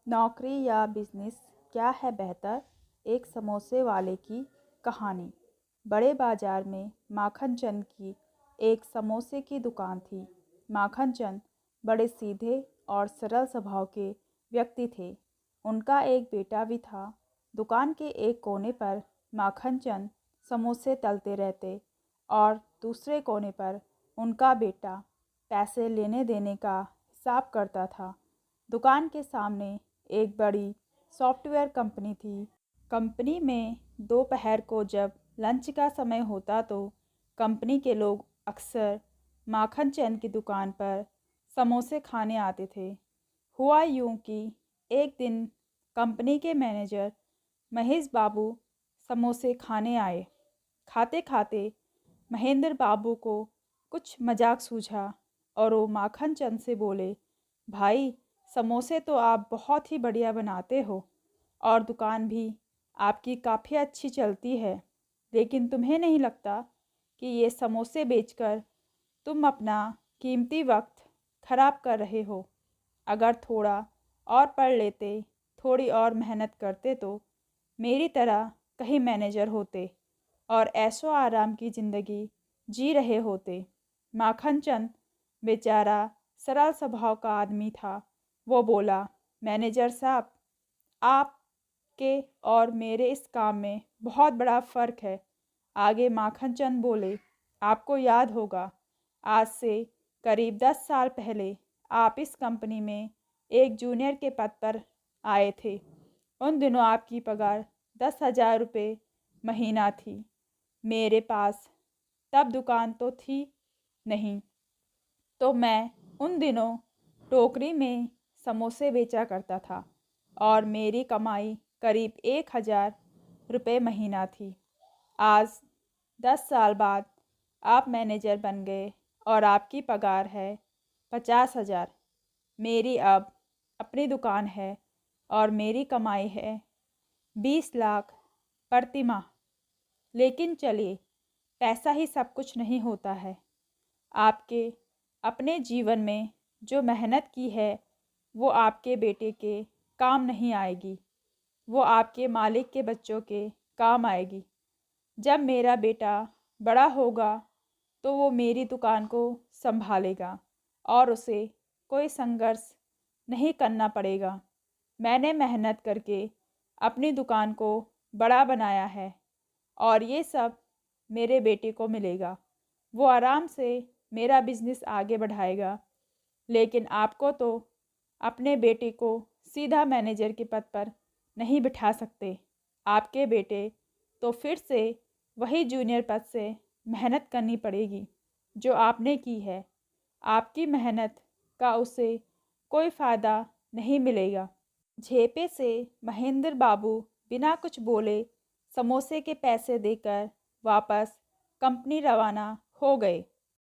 नौकरी या बिजनेस, क्या है बेहतर? एक समोसे वाले की कहानी। बड़े बाजार में माखन चंद की एक समोसे की दुकान थी। माखन चंद बड़े सीधे और सरल स्वभाव के व्यक्ति थे। उनका एक बेटा भी था। दुकान के एक कोने पर माखन चंद समोसे तलते रहते और दूसरे कोने पर उनका बेटा पैसे लेने देने का हिसाब करता था। दुकान के सामने एक बड़ी सॉफ्टवेयर कंपनी थी। कंपनी में दोपहर को जब लंच का समय होता तो कंपनी के लोग अक्सर माखन चंद की दुकान पर समोसे खाने आते थे। हुआ यूं कि एक दिन कंपनी के मैनेजर महेश बाबू समोसे खाने आए। खाते खाते महेंद्र बाबू को कुछ मजाक सूझा और वो माखन चंद से बोले, भाई, समोसे तो आप बहुत ही बढ़िया बनाते हो और दुकान भी आपकी काफ़ी अच्छी चलती है, लेकिन तुम्हें नहीं लगता कि ये समोसे बेचकर तुम अपना कीमती वक्त खराब कर रहे हो? अगर थोड़ा और पढ़ लेते, थोड़ी और मेहनत करते तो मेरी तरह कहीं मैनेजर होते और ऐशो आराम की ज़िंदगी जी रहे होते। माखन चंद बेचारा सरल स्वभाव का आदमी था। वो बोला, मैनेजर साहब, आपके और मेरे इस काम में बहुत बड़ा फ़र्क है। आगे माखन चंद बोले, आपको याद होगा, आज से करीब 10 साल पहले आप इस कंपनी में एक जूनियर के पद पर आए थे। उन दिनों आपकी पगार 10,000 रुपये महीना थी। मेरे पास तब दुकान तो थी नहीं, तो मैं उन दिनों टोकरी में समोसे बेचा करता था और मेरी कमाई करीब 1,000 रुपये महीना थी। आज 10 साल बाद आप मैनेजर बन गए और आपकी पगार है 50,000। मेरी अब अपनी दुकान है और मेरी कमाई है 20 लाख प्रति माह। लेकिन चलिए, पैसा ही सब कुछ नहीं होता है। आपके अपने जीवन में जो मेहनत की है वो आपके बेटे के काम नहीं आएगी, वो आपके मालिक के बच्चों के काम आएगी। जब मेरा बेटा बड़ा होगा तो वो मेरी दुकान को संभालेगा और उसे कोई संघर्ष नहीं करना पड़ेगा। मैंने मेहनत करके अपनी दुकान को बड़ा बनाया है और ये सब मेरे बेटे को मिलेगा। वो आराम से मेरा बिजनेस आगे बढ़ाएगा। लेकिन आपको तो अपने बेटे को सीधा मैनेजर के पद पर नहीं बिठा सकते। आपके बेटे तो फिर से वही जूनियर पद से मेहनत करनी पड़ेगी जो आपने की है। आपकी मेहनत का उसे कोई फ़ायदा नहीं मिलेगा। झेपे से महेंद्र बाबू बिना कुछ बोले समोसे के पैसे देकर वापस कंपनी रवाना हो गए।